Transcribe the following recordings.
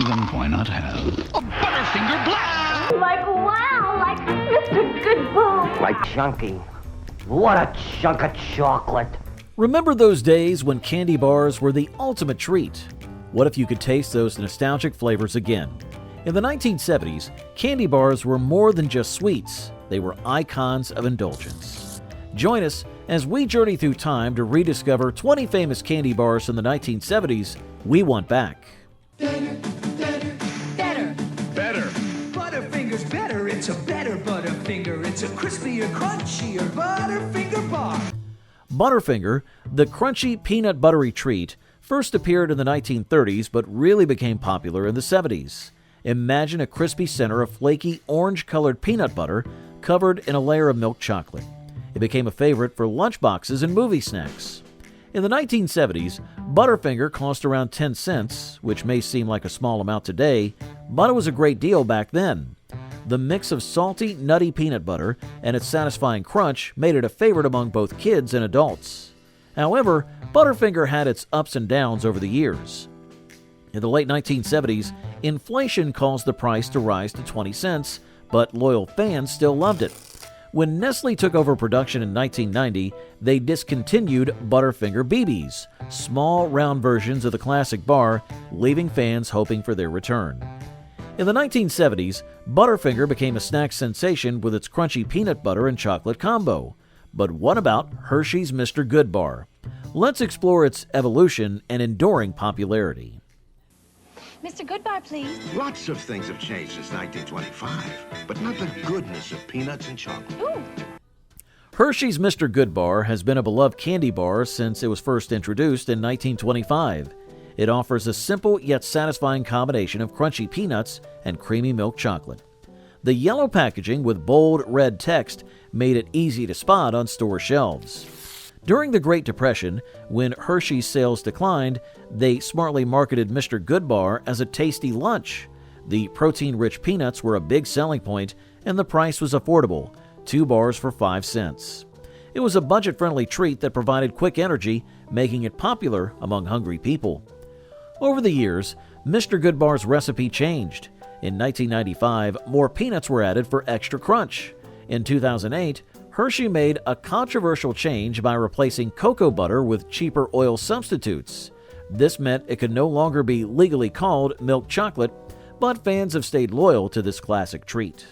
Then why not have a Butterfinger Blast? Like wow, like Mr. Goodball. Like chunky. What a chunk of chocolate. Remember those days when candy bars were the ultimate treat? What if you could taste those nostalgic flavors again? In the 1970s, candy bars were more than just sweets. They were icons of indulgence. Join us as we journey through time to rediscover 20 famous candy bars from the 1970s we want back. Better. Butterfinger's better. It's a better Butterfinger. It's a crispier, crunchier Butterfinger bar. Butterfinger, the crunchy peanut buttery treat, first appeared in the 1930s but really became popular in the 70s. Imagine a crispy center of flaky orange-colored peanut butter covered in a layer of milk chocolate. It became a favorite for lunchboxes and movie snacks. In the 1970s, Butterfinger cost around 10 cents, which may seem like a small amount today, but it was a great deal back then. The mix of salty, nutty peanut butter and its satisfying crunch made it a favorite among both kids and adults. However, Butterfinger had its ups and downs over the years. In the late 1970s, inflation caused the price to rise to 20 cents, but loyal fans still loved it. When Nestle took over production in 1990, they discontinued Butterfinger BBs, small round versions of the classic bar, leaving fans hoping for their return. In the 1970s, Butterfinger became a snack sensation with its crunchy peanut butter and chocolate combo. But what about Hershey's Mr. Good bar? Let's explore its evolution and enduring popularity. Mr. Goodbar, please. Lots of things have changed since 1925, but not the goodness of peanuts and chocolate. Ooh. Hershey's Mr. Good bar has been a beloved candy bar since it was first introduced in 1925. It offers a simple yet satisfying combination of crunchy peanuts and creamy milk chocolate. The yellow packaging with bold red text made it easy to spot on store shelves. During the Great Depression, when Hershey's sales declined, they smartly marketed Mr. Good Bar as a tasty lunch. The protein-rich peanuts were a big selling point, and the price was affordable, 2 bars for 5 cents. It was a budget-friendly treat that provided quick energy, making it popular among hungry people. Over the years, Mr. Good Bar's recipe changed. In 1995, more peanuts were added for extra crunch. In 2008, Hershey made a controversial change by replacing cocoa butter with cheaper oil substitutes. This meant it could no longer be legally called milk chocolate, but fans have stayed loyal to this classic treat.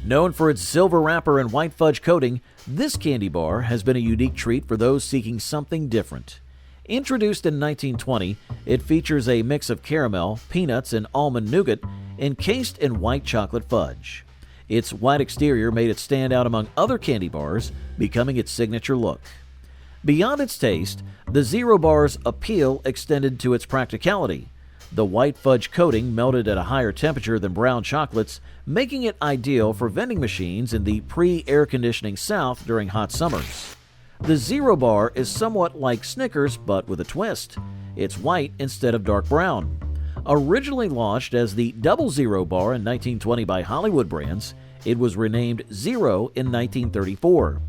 Known for its silver wrapper and white fudge coating, this candy bar has been a unique treat for those seeking something different. Introduced in 1920, it features a mix of caramel, peanuts, and almond nougat encased in white chocolate fudge. Its white exterior made it stand out among other candy bars, becoming its signature look. Beyond its taste, the Zero Bar's appeal extended to its practicality. The white fudge coating melted at a higher temperature than brown chocolates, making it ideal for vending machines in the pre-air conditioning South during hot summers. The Zero Bar is somewhat like Snickers, but with a twist. It's white instead of dark brown. Originally launched as the Double Zero Bar in 1920 by Hollywood Brands, it was renamed Zero in 1934.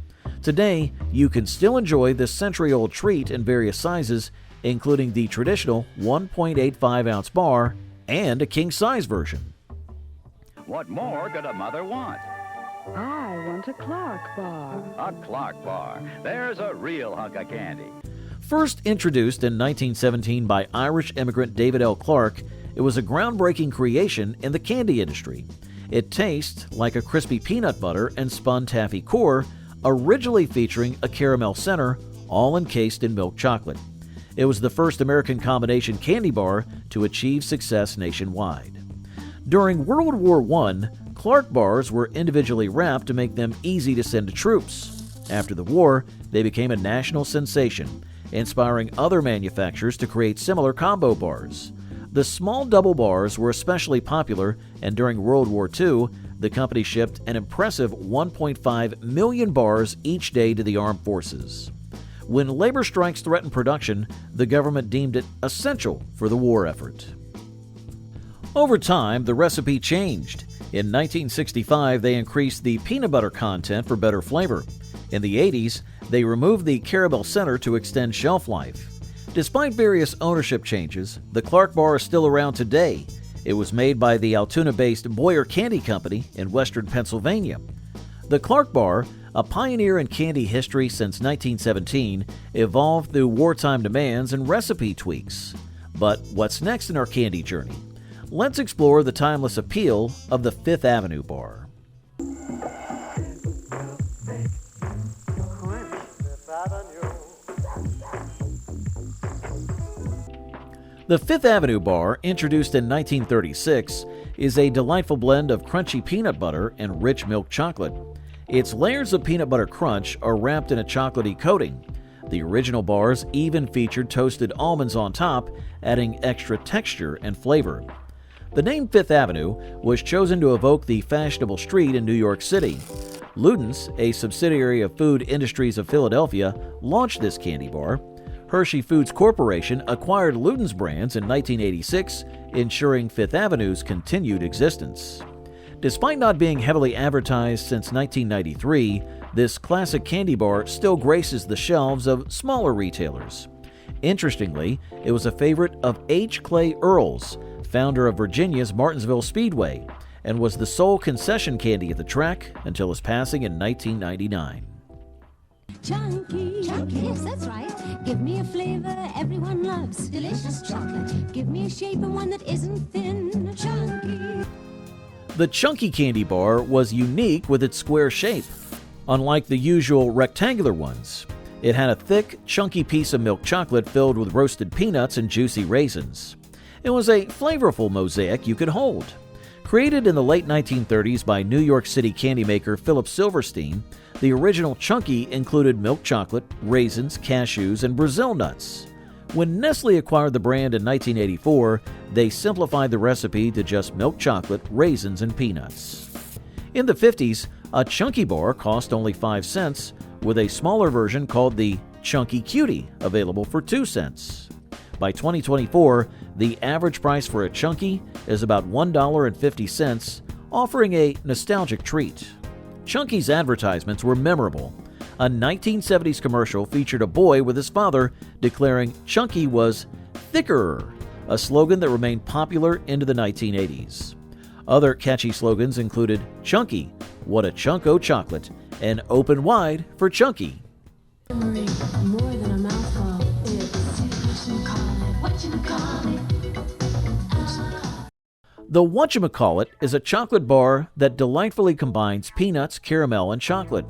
Today, you can still enjoy this century-old treat in various sizes, including the traditional 1.85-ounce bar and a king-size version. What more could a mother want? I want a Clark bar. A Clark bar. There's a real hunk of candy. First introduced in 1917 by Irish immigrant David L. Clark, it was a groundbreaking creation in the candy industry. It tastes like a crispy peanut butter and spun taffy core, originally featuring a caramel center, all encased in milk chocolate. It was the first American combination candy bar to achieve success nationwide. During World War I, Clark bars were individually wrapped to make them easy to send to troops. After the war, they became a national sensation, inspiring other manufacturers to create similar combo bars. The small double bars were especially popular, and during World War II, the company shipped an impressive 1.5 million bars each day to the armed forces. When labor strikes threatened production, the government deemed it essential for the war effort. Over time, the recipe changed. In 1965, they increased the peanut butter content for better flavor. In the 80s, they removed the caramel center to extend shelf life. Despite various ownership changes, the Clark bar is still around today. It was made by the Altoona-based Boyer Candy Company in western Pennsylvania. The Clark bar, a pioneer in candy history since 1917, evolved through wartime demands and recipe tweaks. But what's next in our candy journey? Let's explore the timeless appeal of the Fifth Avenue bar. The Fifth Avenue bar, introduced in 1936, is a delightful blend of crunchy peanut butter and rich milk chocolate. Its layers of peanut butter crunch are wrapped in a chocolatey coating. The original bars even featured toasted almonds on top, adding extra texture and flavor. The name Fifth Avenue was chosen to evoke the fashionable street in New York City. Luden's, a subsidiary of Food Industries of Philadelphia, launched this candy bar. Hershey Foods Corporation acquired Luden's brands in 1986, ensuring Fifth Avenue's continued existence. Despite not being heavily advertised since 1993, this classic candy bar still graces the shelves of smaller retailers. Interestingly, it was a favorite of H. Clay Earls, founder of Virginia's Martinsville Speedway, and was the sole concession candy at the track until his passing in 1999. Chunky, yes, that's right. Give me a flavor everyone loves. Delicious chocolate. Give me a shape and one that isn't thin. Chunky. The Chunky candy bar was unique with its square shape. Unlike the usual rectangular ones, it had a thick, chunky piece of milk chocolate filled with roasted peanuts and juicy raisins. It was a flavorful mosaic you could hold. Created in the late 1930s by New York City candy maker Philip Silverstein, the original Chunky included milk chocolate, raisins, cashews, and Brazil nuts. When Nestle acquired the brand in 1984, they simplified the recipe to just milk chocolate, raisins, and peanuts. In the 50s, a Chunky bar cost only 5 cents, with a smaller version called the Chunky Cutie available for 2 cents. By 2024, the average price for a Chunky is about $1.50, offering a nostalgic treat. Chunky's advertisements were memorable. A 1970s commercial featured a boy with his father declaring Chunky was thicker, a slogan that remained popular into the 1980s. Other catchy slogans included Chunky, what a chunk o' chocolate, and Open Wide for Chunky. More than a mouthful. The Whatchamacallit is a chocolate bar that delightfully combines peanuts, caramel, and chocolate.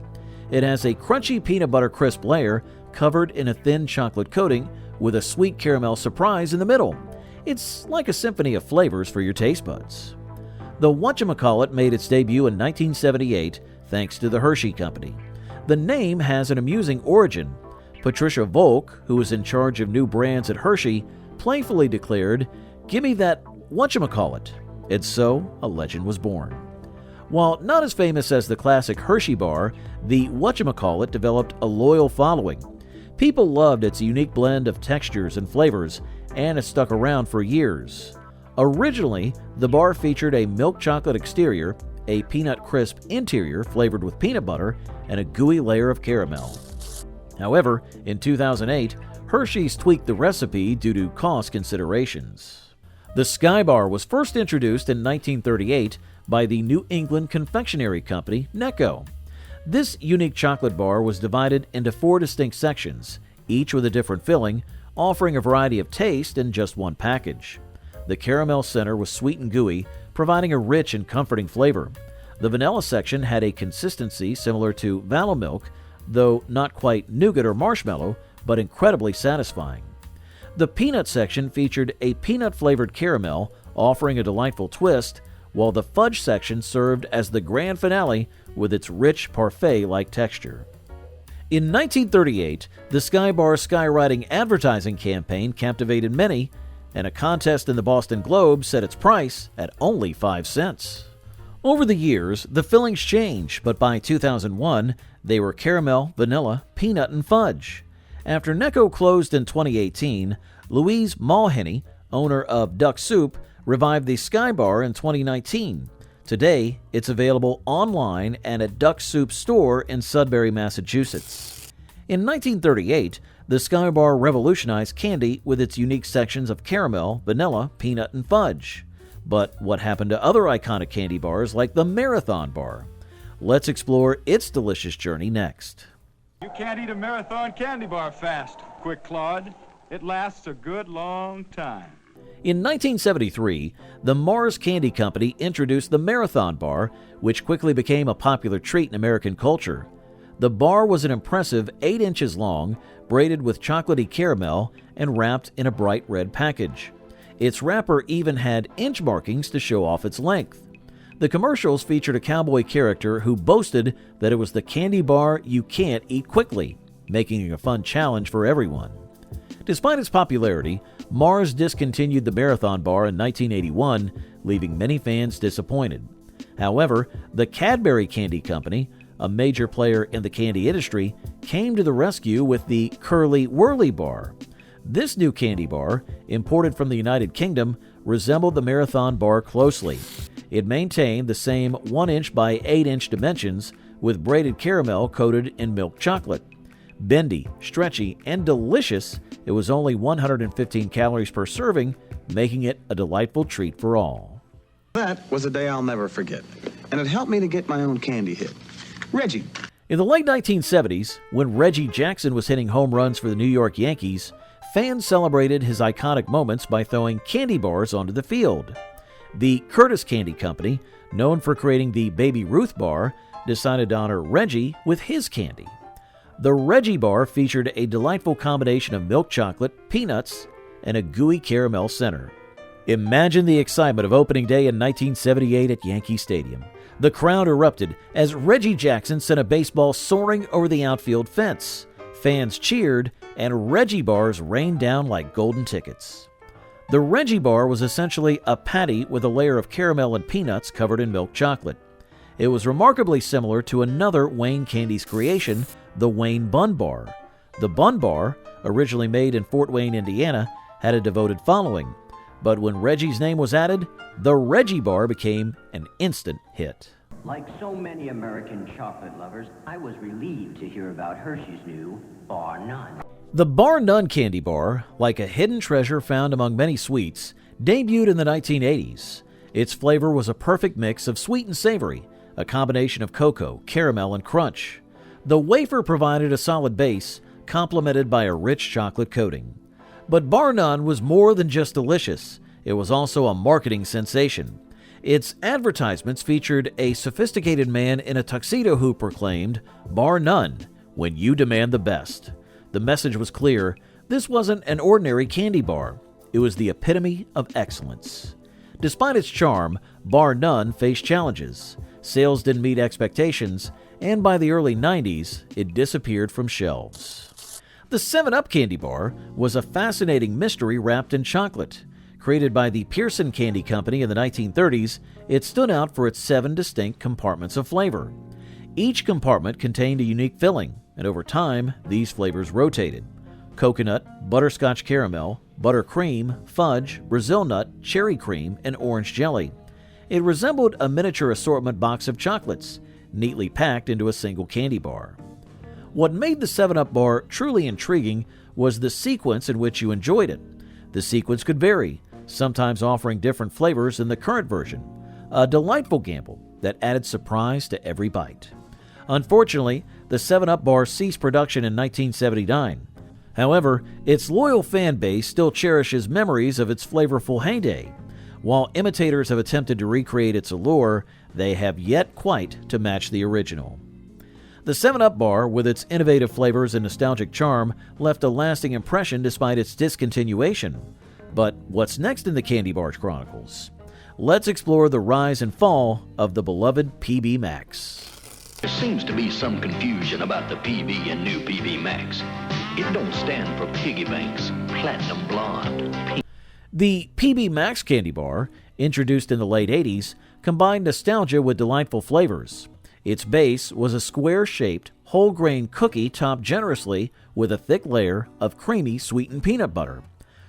It has a crunchy peanut butter crisp layer covered in a thin chocolate coating with a sweet caramel surprise in the middle. It's like a symphony of flavors for your taste buds. The Whatchamacallit made its debut in 1978 thanks to the Hershey Company. The name has an amusing origin. Patricia Volk, who was in charge of new brands at Hershey, playfully declared, "Gimme that Whatchamacallit." And so, a legend was born. While not as famous as the classic Hershey bar, the Whatchamacallit developed a loyal following. People loved its unique blend of textures and flavors, and it stuck around for years. Originally, the bar featured a milk chocolate exterior, a peanut crisp interior flavored with peanut butter, and a gooey layer of caramel. However, in 2008, Hershey's tweaked the recipe due to cost considerations. The Sky Bar was first introduced in 1938 by the New England confectionery company Necco. This unique chocolate bar was divided into 4 distinct sections, each with a different filling, offering a variety of taste in just one package. The caramel center was sweet and gooey, providing a rich and comforting flavor. The vanilla section had a consistency similar to Valo milk, though not quite nougat or marshmallow, but incredibly satisfying. The peanut section featured a peanut-flavored caramel, offering a delightful twist, while the fudge section served as the grand finale with its rich parfait-like texture. In 1938, the Sky Bar skywriting advertising campaign captivated many, and a contest in the Boston Globe set its price at only 5 cents. Over the years, the fillings changed, but by 2001, they were caramel, vanilla, peanut, and fudge. After Necco closed in 2018, Louise Mulhenny, owner of Duck Soup, revived the Sky Bar in 2019. Today, it's available online and at Duck Soup's store in Sudbury, Massachusetts. In 1938, The Sky Bar revolutionized candy with its unique sections of caramel, vanilla, peanut, and fudge. But what happened to other iconic candy bars like the Marathon Bar? Let's explore its delicious journey next. You can't eat a Marathon candy bar fast, Quick Claude. It lasts a good long time. In 1973, the Mars Candy Company introduced the Marathon Bar, which quickly became a popular treat in American culture. The bar was an impressive 8 inches long, braided with chocolatey caramel, and wrapped in a bright red package. Its wrapper even had inch markings to show off its length. The commercials featured a cowboy character who boasted that it was the candy bar you can't eat quickly, making it a fun challenge for everyone. Despite its popularity, Mars discontinued the Marathon Bar in 1981, leaving many fans disappointed. However, the Cadbury Candy Company, a major player in the candy industry, came to the rescue with the Curly Whirly Bar. This new candy bar, imported from the United Kingdom, resembled the Marathon Bar closely. It maintained the same 1-inch by 8-inch dimensions with braided caramel coated in milk chocolate. Bendy, stretchy, and delicious, it was only 115 calories per serving, making it a delightful treat for all. That was a day I'll never forget, and it helped me to get my own candy hit. Reggie. In the late 1970s, when Reggie Jackson was hitting home runs for the New York Yankees, fans celebrated his iconic moments by throwing candy bars onto the field. The Curtis Candy Company, known for creating the Baby Ruth Bar, decided to honor Reggie with his candy. The Reggie Bar featured a delightful combination of milk chocolate, peanuts, and a gooey caramel center. Imagine the excitement of opening day in 1978 at Yankee Stadium. The crowd erupted as Reggie Jackson sent a baseball soaring over the outfield fence. Fans cheered, and Reggie bars rained down like golden tickets. The Reggie Bar was essentially a patty with a layer of caramel and peanuts covered in milk chocolate. It was remarkably similar to another Wayne Candy's creation, the Wayne Bun Bar. The Bun Bar, originally made in Fort Wayne, Indiana, had a devoted following. But when Reggie's name was added, the Reggie Bar became an instant hit. Like so many American chocolate lovers, I was relieved to hear about Hershey's new Bar None. The Bar None candy bar, like a hidden treasure found among many sweets, debuted in the 1980s. Its flavor was a perfect mix of sweet and savory, a combination of cocoa, caramel, and crunch. The wafer provided a solid base, complemented by a rich chocolate coating. But Bar None was more than just delicious. It was also a marketing sensation. Its advertisements featured a sophisticated man in a tuxedo who proclaimed, "Bar None, when you demand the best." The message was clear. This wasn't an ordinary candy bar. It was the epitome of excellence. Despite its charm, Bar None faced challenges. Sales didn't meet expectations, and by the early 90s, it disappeared from shelves. The 7-Up candy bar was a fascinating mystery wrapped in chocolate. Created by the Pearson Candy Company in the 1930s, it stood out for its 7 distinct compartments of flavor. Each compartment contained a unique filling, and over time, these flavors rotated. Coconut, butterscotch caramel, buttercream, fudge, Brazil nut, cherry cream, and orange jelly. It resembled a miniature assortment box of chocolates, neatly packed into a single candy bar. What made the 7-Up bar truly intriguing was the sequence in which you enjoyed it. The sequence could vary, sometimes offering different flavors than the current version, a delightful gamble that added surprise to every bite. Unfortunately, the 7-Up bar ceased production in 1979. However, its loyal fan base still cherishes memories of its flavorful heyday. While imitators have attempted to recreate its allure, they have yet quite to match the original. The 7-Up bar, with its innovative flavors and nostalgic charm, left a lasting impression despite its discontinuation. But what's next in the Candy Bar Chronicles? Let's explore the rise and fall of the beloved PB Max. There seems to be some confusion about the PB and new PB Max. It don't stand for Piggy Banks Platinum Blonde. The PB Max candy bar, introduced in the late 80s, combined nostalgia with delightful flavors. Its base was a square-shaped, whole-grain cookie topped generously with a thick layer of creamy, sweetened peanut butter.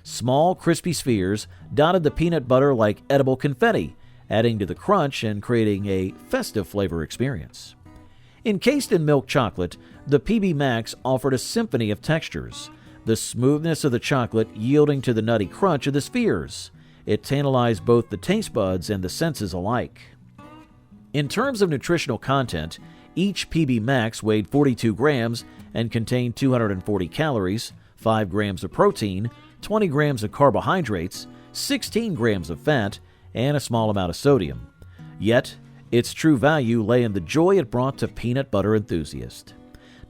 Small, crispy spheres dotted the peanut butter like edible confetti, adding to the crunch and creating a festive flavor experience. Encased in milk chocolate, the PB Max offered a symphony of textures. the smoothness of the chocolate yielding to the nutty crunch of the spheres. It tantalized both the taste buds and the senses alike. In terms of nutritional content, each PB Max weighed 42 grams and contained 240 calories, 5 grams of protein, 20 grams of carbohydrates, 16 grams of fat, and a small amount of sodium. Yet, its true value lay in the joy it brought to peanut butter enthusiasts.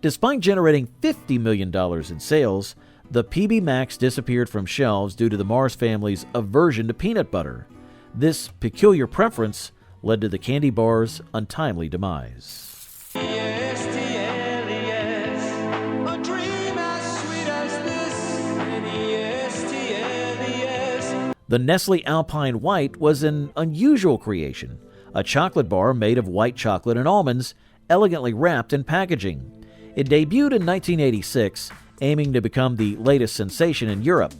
Despite generating $50 million in sales, the PB Max disappeared from shelves due to the Mars family's aversion to peanut butter. This peculiar preference led to the candy bar's untimely demise. The Nestle Alpine White was an unusual creation, a chocolate bar made of white chocolate and almonds, elegantly wrapped in packaging. It debuted in 1986, aiming to become the latest sensation in Europe.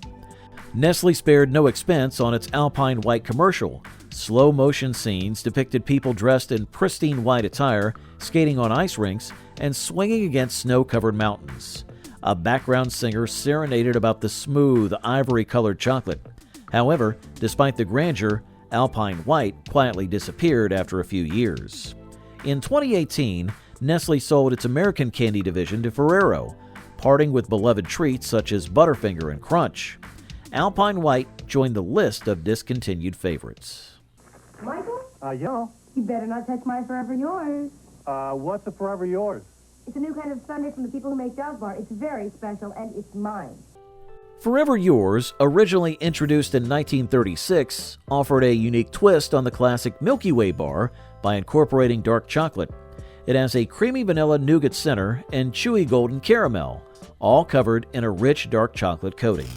Nestle spared no expense on its Alpine White commercial. Slow-motion scenes depicted people dressed in pristine white attire, skating on ice rinks, and swinging against snow-covered mountains. A background singer serenaded about the smooth, ivory-colored chocolate. However, despite the grandeur, Alpine White quietly disappeared after a few years. In 2018, Nestle sold its American candy division to Ferrero, parting with beloved treats such as Butterfinger and Crunch. Alpine White joined the list of discontinued favorites. Michael? Yeah? You better not touch my Forever Yours. What's a Forever Yours? It's a new kind of sundae from the people who make Dove Bar. It's very special, and it's mine. Forever Yours, originally introduced in 1936, offered a unique twist on the classic Milky Way bar by incorporating dark chocolate. It has a creamy vanilla nougat center and chewy golden caramel, all covered in a rich dark chocolate coating.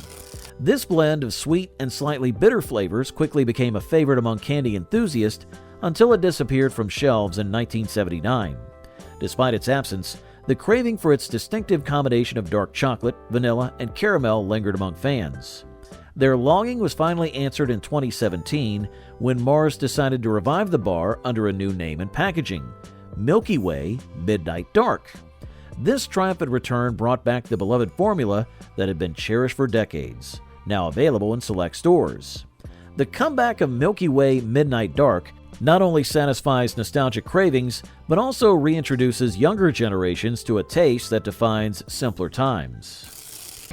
This blend of sweet and slightly bitter flavors quickly became a favorite among candy enthusiasts until it disappeared from shelves in 1979. Despite its absence, the craving for its distinctive combination of dark chocolate, vanilla, and caramel lingered among fans. Their longing was finally answered in 2017 when Mars decided to revive the bar under a new name and packaging, Milky Way Midnight Dark. This triumphant return brought back the beloved formula that had been cherished for decades, now available in select stores. The comeback of Milky Way Midnight Dark not only satisfies nostalgic cravings, but also reintroduces younger generations to a taste that defines simpler times.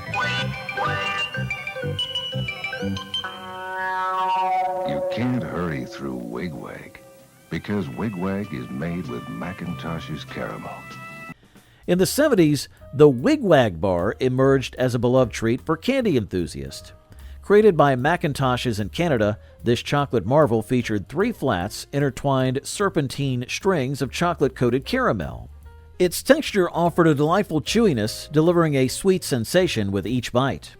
You can't hurry through Wig-Wag, because Wig-Wag is made with Macintosh's caramel. In the 70s, the Wig-Wag bar emerged as a beloved treat for candy enthusiasts. Created by Macintoshes in Canada, this chocolate marvel featured 3 flats intertwined serpentine strings of chocolate-coated caramel. Its texture offered a delightful chewiness, delivering a sweet sensation with each bite.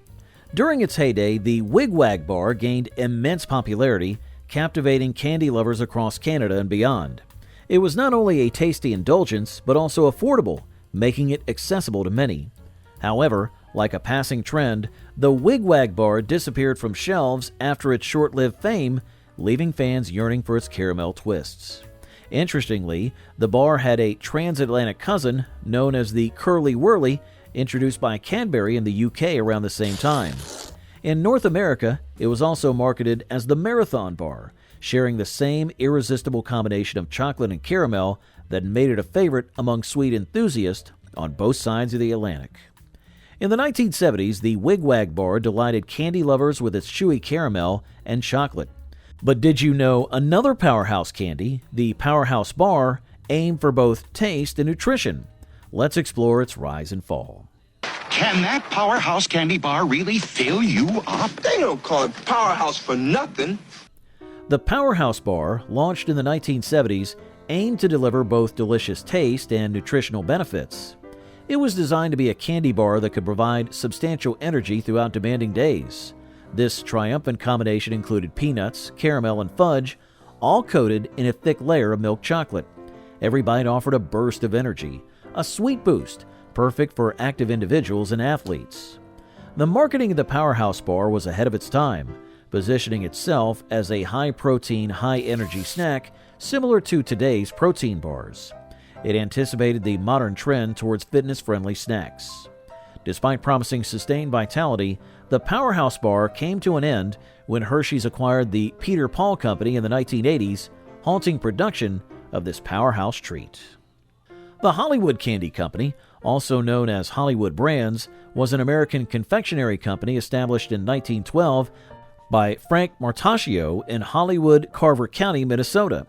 During its heyday, the Wig-Wag bar gained immense popularity, captivating candy lovers across Canada and beyond. It was not only a tasty indulgence, but also affordable, making it accessible to many. However, like a passing trend, the Wig-Wag bar disappeared from shelves after its short-lived fame, leaving fans yearning for its caramel twists. Interestingly, the bar had a transatlantic cousin known as the Curly Whirly, introduced by Cadbury in the UK around the same time. In North America, it was also marketed as the Marathon bar, sharing the same irresistible combination of chocolate and caramel that made it a favorite among sweet enthusiasts on both sides of the Atlantic. In the 1970s, the Wig-Wag bar delighted candy lovers with its chewy caramel and chocolate. But did you know another powerhouse candy, the Powerhouse bar, aimed for both taste and nutrition? Let's explore its rise and fall. Can that Powerhouse candy bar really fill you up? They don't call it Powerhouse for nothing. The Powerhouse bar, launched in the 1970s, aimed to deliver both delicious taste and nutritional benefits. It was designed to be a candy bar that could provide substantial energy throughout demanding days. This triumphant combination included peanuts, caramel, and fudge, all coated in a thick layer of milk chocolate. Every bite offered a burst of energy, a sweet boost, perfect for active individuals and athletes. The marketing of the Powerhouse bar was ahead of its time, positioning itself as a high-protein, high-energy snack similar to today's protein bars. It anticipated the modern trend towards fitness-friendly snacks. Despite promising sustained vitality, the Powerhouse Bar came to an end when Hershey's acquired the Peter Paul Company in the 1980s, halting production of this powerhouse treat. The Hollywood Candy Company, also known as Hollywood Brands, was an American confectionery company established in 1912 by Frank Martaccio in Hollywood, Carver County, Minnesota.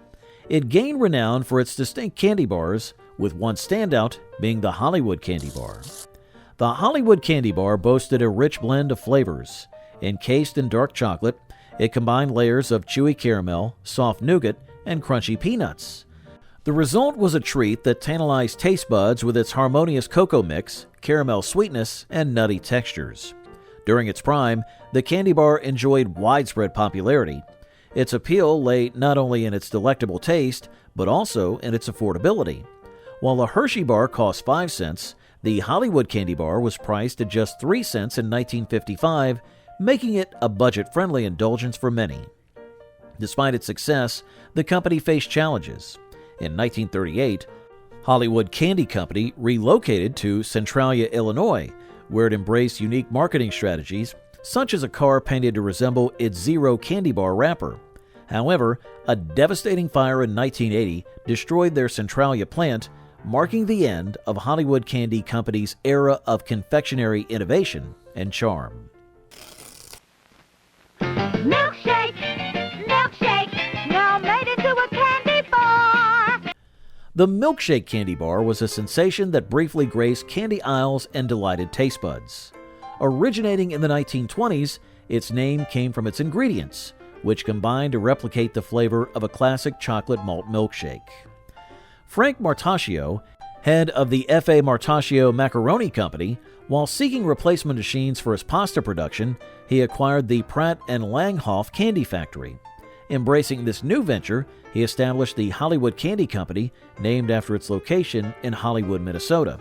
It gained renown for its distinct candy bars, with one standout being the Hollywood Candy Bar. The Hollywood Candy Bar boasted a rich blend of flavors. Encased in dark chocolate, it combined layers of chewy caramel, soft nougat, and crunchy peanuts. The result was a treat that tantalized taste buds with its harmonious cocoa mix, caramel sweetness, and nutty textures. During its prime, the candy bar enjoyed widespread popularity. Its appeal lay not only in its delectable taste, but also in its affordability. While the Hershey bar cost 5 cents, the Hollywood Candy Bar was priced at just 3 cents in 1955, making it a budget-friendly indulgence for many. Despite its success, the company faced challenges. In 1938, Hollywood Candy Company relocated to Centralia, Illinois, where it embraced unique marketing strategies, such as a car painted to resemble its Zero candy bar wrapper. However, a devastating fire in 1980 destroyed their Centralia plant, marking the end of Hollywood Candy Company's era of confectionery innovation and charm. Milkshake! Milkshake! Now made into a candy bar! The Milkshake Candy Bar was a sensation that briefly graced candy aisles and delighted taste buds. Originating in the 1920s, its name came from its ingredients, which combined to replicate the flavor of a classic chocolate malt milkshake. Frank Martaccio, head of the F.A. Martaccio Macaroni Company, while seeking replacement machines for his pasta production, he acquired the Pratt & Langhoff Candy Factory. Embracing this new venture, he established the Hollywood Candy Company, named after its location in Hollywood, Minnesota.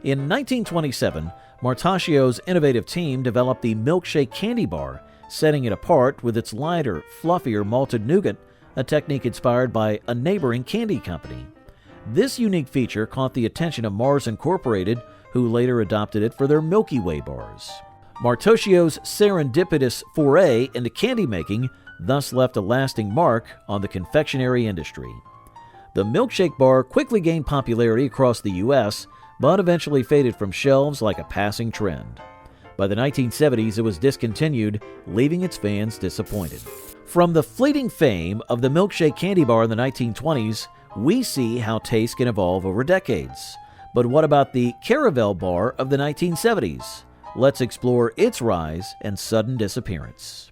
In 1927, Martaccio's innovative team developed the Milkshake Candy Bar, setting it apart with its lighter, fluffier malted nougat, a technique inspired by a neighboring candy company. This unique feature caught the attention of Mars Incorporated, who later adopted it for their Milky Way bars. Martaccio's serendipitous foray into candy making thus left a lasting mark on the confectionery industry. The Milkshake Bar quickly gained popularity across the U.S., but eventually faded from shelves like a passing trend. By the 1970s, it was discontinued, leaving its fans disappointed. From the fleeting fame of the Milkshake Candy Bar in the 1920s, we see how taste can evolve over decades. But what about the Caravelle Bar of the 1970s? Let's explore its rise and sudden disappearance.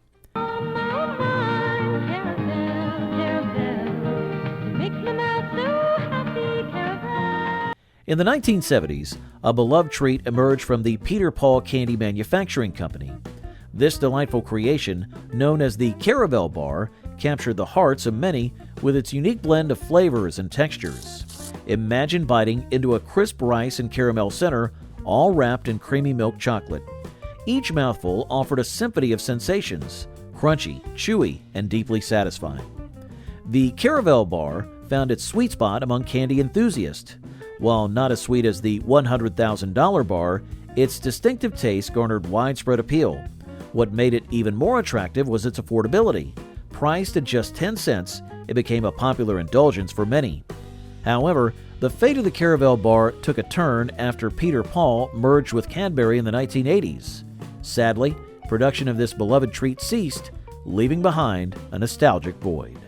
In the 1970s, a beloved treat emerged from the Peter Paul Candy Manufacturing Company. This delightful creation, known as the Caravelle Bar, captured the hearts of many with its unique blend of flavors and textures. Imagine biting into a crisp rice and caramel center, all wrapped in creamy milk chocolate. Each mouthful offered a symphony of sensations, crunchy, chewy, and deeply satisfying. The Caravelle Bar found its sweet spot among candy enthusiasts. While not as sweet as the $100,000 bar, its distinctive taste garnered widespread appeal. What made it even more attractive was its affordability. Priced at just 10 cents, it became a popular indulgence for many. However, the fate of the Caravelle Bar took a turn after Peter Paul merged with Cadbury in the 1980s. Sadly, production of this beloved treat ceased, leaving behind a nostalgic void.